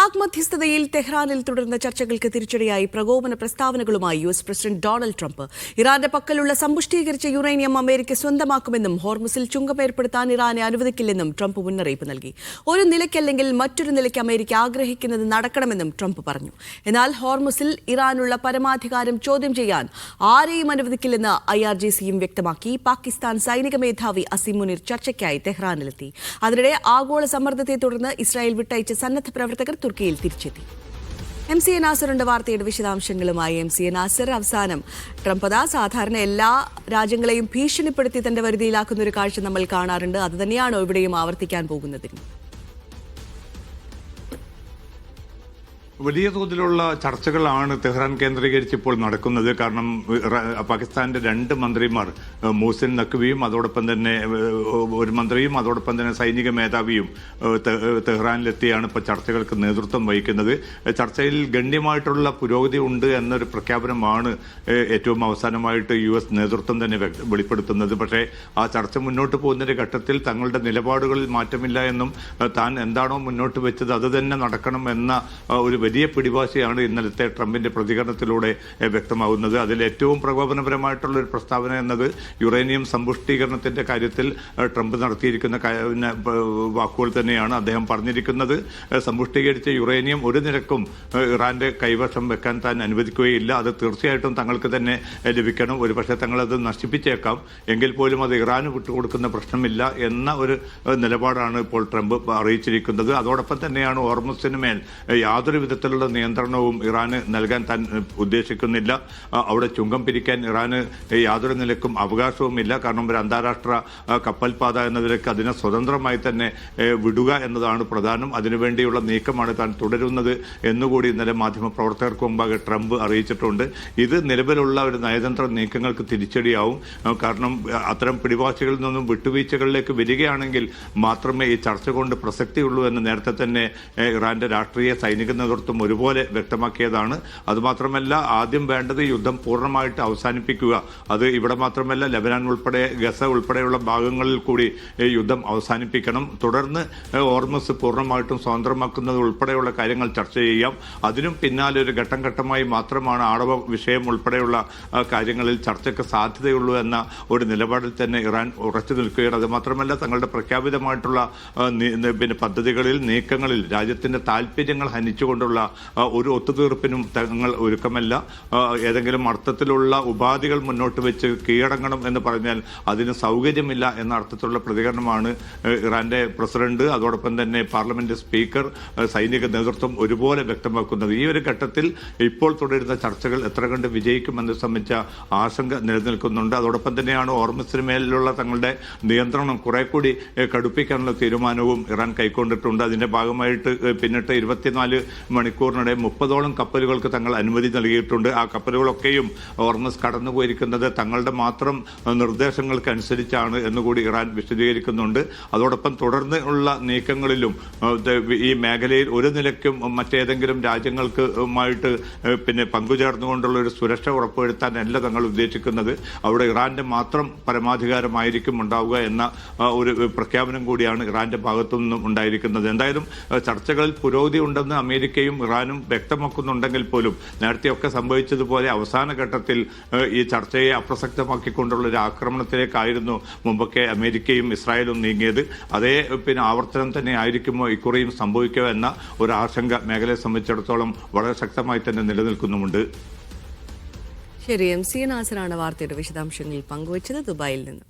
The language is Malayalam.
പാക് മധ്യസ്ഥതയിൽ തെഹ്റാനിൽ തുടർന്ന ചർച്ചകൾക്ക് തിരിച്ചടിയായി പ്രകോപന പ്രസ്താവനകളുമായി യു.എസ്. President Donald Trump. ഇറാന്റെ പക്കലുള്ള സമ്പുഷ്ടീകരിച്ച യുറേനിയം അമേരിക്ക സ്വന്തമാക്കുമെന്നും ഹോർമുസിൽ ചുങ്കം ഏർപ്പെടുത്താൻ ഇറാനെ അനുവദിക്കില്ലെന്നും ട്രംപ് മുന്നറിയിപ്പ് നൽകി. ഒരു നിലയ്ക്കല്ലെങ്കിൽ മറ്റൊരു നിലയ്ക്ക് അമേരിക്ക ആഗ്രഹിക്കുന്നത് നടക്കണമെന്നും ട്രംപ് പറഞ്ഞു. എന്നാൽ ഹോർമുസിൽ ഇറാനുള്ള പരമാധികാരം ചോദ്യം ചെയ്യാൻ ആരെയും അനുവദിക്കില്ലെന്ന് IRGCയും വ്യക്തമാക്കി. പാകിസ്ഥാൻ സൈനിക മേധാവി അസിം മുനീർ ചർച്ചയ്ക്കായി തെഹ്റാനിലെത്തി. അതിനിടെ ആഗോള സമ്മർദ്ദത്തെ തുടർന്ന് ഇസ്രായേൽ വിട്ടയച്ച സന്നദ്ധ പ്രവർത്തകർ തുർക്കിയിൽ തിരിച്ചെത്തി. MC നാസറിന്റെ വാർത്തയുടെ വിശദാംശങ്ങളുമായി MC നാസർ. അവസാനം ട്രംപ് സാധാരണ എല്ലാ രാജ്യങ്ങളെയും ഭീഷണിപ്പെടുത്തി തന്റെ വരുതിയിലാക്കുന്ന ഒരു കാഴ്ച നമ്മൾ കാണാറുണ്ട്. അത് തന്നെയാണോ ഇവിടെയും ആവർത്തിക്കാൻ പോകുന്നത്? വലിയ തോതിലുള്ള ചർച്ചകളാണ് തെഹ്റാൻ കേന്ദ്രീകരിച്ച് ഇപ്പോൾ നടക്കുന്നത്. കാരണം പാകിസ്ഥാന്റെ 2 മന്ത്രിമാർ മോഹ്സിൻ നഖ്വിയും അതോടൊപ്പം തന്നെ ഒരു മന്ത്രിയും അതോടൊപ്പം തന്നെ സൈനിക മേധാവിയും തെഹ്റാനിലെത്തിയാണ് ഇപ്പോൾ ചർച്ചകൾക്ക് നേതൃത്വം വഹിക്കുന്നത്. ചർച്ചയിൽ ഗണ്യമായിട്ടുള്ള പുരോഗതി ഉണ്ട് എന്നൊരു പ്രഖ്യാപനമാണ് ഏറ്റവും അവസാനമായിട്ട് US നേതൃത്വം തന്നെ വെളിപ്പെടുത്തുന്നത്. പക്ഷേ ആ ചർച്ച മുന്നോട്ട് പോകുന്നതിന്റെ ഘട്ടത്തിൽ തങ്ങളുടെ നിലപാടുകളിൽ മാറ്റമില്ല എന്നും താൻ എന്താണോ മുന്നോട്ട് വെച്ചത് അത് തന്നെ നടക്കണം എന്ന ഒരു വലിയ പിടിവാശിയാണ് ഇന്നലത്തെ ട്രംപിന്റെ പ്രതികരണത്തിലൂടെ വ്യക്തമാകുന്നത്. അതിൽ ഏറ്റവും പ്രകോപനപരമായിട്ടുള്ള ഒരു പ്രസ്താവന എന്നത് യുറേനിയം സമ്പുഷ്ടീകരണത്തിന്റെ കാര്യത്തിൽ ട്രംപ് നടത്തിയിരിക്കുന്ന വാക്കുകൾ തന്നെയാണ്. അദ്ദേഹം പറഞ്ഞിരിക്കുന്നത് സമ്പുഷ്ടീകരിച്ച യുറേനിയം ഒരു നിരക്കും ഇറാന്റെ കൈവശം വെക്കാൻ താൻ അനുവദിക്കുകയില്ല. അത് തീർച്ചയായിട്ടും തങ്ങൾക്ക് തന്നെ ലഭിക്കണം. ഒരുപക്ഷെ തങ്ങളത് നശിപ്പിച്ചേക്കാം, എങ്കിൽ പോലും അത് ഇറാന് വിട്ടുകൊടുക്കുന്ന പ്രശ്നമില്ല എന്ന ഒരു നിലപാടാണ് ഇപ്പോൾ ട്രംപ് അറിയിച്ചിരിക്കുന്നത്. അതോടൊപ്പം തന്നെയാണ് ഹോർമുസിന് മേൽ യാതൊരു വിധത്തിലുള്ള നിയന്ത്രണവും ഇറാന് നൽകാൻ താൻ ഉദ്ദേശിക്കുന്നില്ല. അവിടെ ചുങ്കം പിരിക്കാൻ ഇറാന് യാതൊരു നിലക്കും അവകാശവുമില്ല. കാരണം ഒരു അന്താരാഷ്ട്ര കപ്പൽപാത എന്ന നിലയ്ക്ക് അതിനെ സ്വതന്ത്രമായി തന്നെ വിടുക എന്നതാണ് പ്രധാനം. അതിനുവേണ്ടിയുള്ള നീക്കമാണ് താൻ തുടരുന്നത് എന്നുകൂടി ഇന്നലെ മാധ്യമപ്രവർത്തകർക്ക് മുമ്പാകെ ട്രംപ് അറിയിച്ചിട്ടുണ്ട്. ഇത് നിലവിലുള്ള ഒരു നയതന്ത്ര നീക്കങ്ങൾക്ക് തിരിച്ചടിയാവും. കാരണം അത്തരം പിടിവാശികളിൽ നിന്നും വിട്ടുവീഴ്ചകളിലേക്ക് വരികയാണെങ്കിൽ മാത്രമേ ഈ ചർച്ച കൊണ്ട് പ്രസക്തിയുള്ളൂ എന്ന് നേരത്തെ തന്നെ ഇറാന്റെ രാഷ്ട്രീയ സൈനിക നേതൃത്വം ഒരുപോലെ വ്യക്തമാക്കിയതാണ്. അതുമാത്രമല്ല, ആദ്യം വേണ്ടത് യുദ്ധം പൂർണ്ണമായിട്ട് അവസാനിപ്പിക്കുക. അത് ഇവിടെ മാത്രമല്ല, ലെബനാൻ ഉൾപ്പെടെ ഗസ ഉൾപ്പെടെയുള്ള ഭാഗങ്ങളിൽ കൂടി യുദ്ധം അവസാനിപ്പിക്കണം. തുടർന്ന് ഹോർമുസ് പൂർണ്ണമായിട്ടും സ്വതന്ത്രമാക്കുന്നത് ഉൾപ്പെടെയുള്ള കാര്യങ്ങൾ ചർച്ച ചെയ്യാം. അതിനും പിന്നാലെ ഒരു ഘട്ടം ഘട്ടമായി മാത്രമാണ് ആണവ വിഷയം ഉൾപ്പെടെയുള്ള കാര്യങ്ങളിൽ ചർച്ചയ്ക്ക് സാധ്യതയുള്ളൂ എന്ന ഒരു നിലപാടിൽ തന്നെ ഇറാൻ ഉറച്ചു നിൽക്കുകയാണ്. അത് മാത്രമല്ല, തങ്ങളുടെ പ്രഖ്യാപിതമായിട്ടുള്ള പദ്ധതികളിൽ നീക്കങ്ങളിൽ രാജ്യത്തിന്റെ താല്പര്യങ്ങൾ ഹനിച്ചുകൊണ്ടുള്ള ഒരു ഒത്തുതീർപ്പിനും തങ്ങൾ ഒരുക്കമല്ല. ഏതെങ്കിലും അർത്ഥത്തിലുള്ള ഉപാധികൾ മുന്നോട്ട് വെച്ച് കീഴടങ്ങണം എന്ന് പറഞ്ഞാൽ അതിന് സൗകര്യമില്ല എന്ന അർത്ഥത്തിലുള്ള പ്രതികരണമാണ് ഇറാന്റെ പ്രസിഡന്റ്, അതോടൊപ്പം തന്നെ പാർലമെന്റ് സ്പീക്കർ, സൈനിക നേതൃത്വം ഒരുപോലെ വ്യക്തമാക്കുന്നത്. ഈ ഒരു ഘട്ടത്തിൽ ഇപ്പോൾ തുടരുന്ന ചർച്ചകൾ എത്ര കണ്ട് വിജയിക്കുമെന്ന് സംബന്ധിച്ച ആശങ്ക നിലനിൽക്കുന്നുണ്ട്. അതോടൊപ്പം തന്നെയാണ് ഹോർമുസിന് മേലുള്ള തങ്ങളുടെ നിയന്ത്രണം കുറെ കൂടി കടുപ്പിക്കാനുള്ള തീരുമാനവും ഇറാൻ കൈക്കൊണ്ടിട്ടുണ്ട്. അതിന്റെ ഭാഗമായിട്ട് പിന്നിട്ട് 24 മണിക്കൂറിനിടെ 30ഓളം കപ്പലുകൾക്ക് തങ്ങൾ അനുമതി നൽകിയിട്ടുണ്ട്. ആ കപ്പലുകളൊക്കെയും ഹോർമുസ് കടന്നുപോയിരിക്കുന്നത് തങ്ങളുടെ മാത്രം നിർദ്ദേശങ്ങൾക്കനുസരിച്ചാണ് എന്നുകൂടി ഇറാൻ വിശദീകരിക്കുന്നുണ്ട്. അതോടൊപ്പം തുടർന്ന് ഉള്ള നീക്കങ്ങളിലും ഈ മേഖലയിൽ ഒരു നിലയ്ക്കും മറ്റേതെങ്കിലും രാജ്യങ്ങൾക്കുമായിട്ട് പങ്കുചേർന്നുകൊണ്ടുള്ള ഒരു സുരക്ഷ ഉറപ്പുവരുത്താനല്ല തങ്ങൾ ഉദ്ദേശിക്കുന്നത്. അവിടെ ഇറാന്റെ മാത്രം പരമാധികാരമായിരിക്കും ഉണ്ടാവുക എന്ന ഒരു പ്രഖ്യാപനം കൂടിയാണ് ഇറാന്റെ ഭാഗത്തു നിന്നും ഉണ്ടായിരിക്കുന്നത്. എന്തായാലും ചർച്ചകളിൽ പുരോഗതി ഉണ്ടെന്ന് അമേരിക്കയും ഇറാനും വ്യക്തമാക്കുന്നുണ്ടെങ്കിൽ പോലും നേരത്തെയൊക്കെ സംഭവിച്ചതുപോലെ അവസാന ഘട്ടത്തിൽ ഈ ചർച്ചയെ അപ്രസക്തമാക്കിക്കൊണ്ടുള്ള ഒരു ആക്രമണത്തിലേക്കായിരുന്നു മുമ്പൊക്കെ അമേരിക്കയും ഇസ്രായേലും നീങ്ങിയത്. അതേ ആവർത്തനം തന്നെ ആയിരിക്കുമോ ഇക്കുറിയും സംഭവിക്കുക എന്ന ഒരു ആശങ്ക മേഖലയെ സംബന്ധിച്ചിടത്തോളം വളരെ ശക്തമായി തന്നെ നിലനിൽക്കുന്നുമുണ്ട്. ശരി, MC നാസറാണ് വാർത്തയുടെ വിശദാംശങ്ങൾ പങ്കുവച്ചത് ദുബായിൽ നിന്ന്.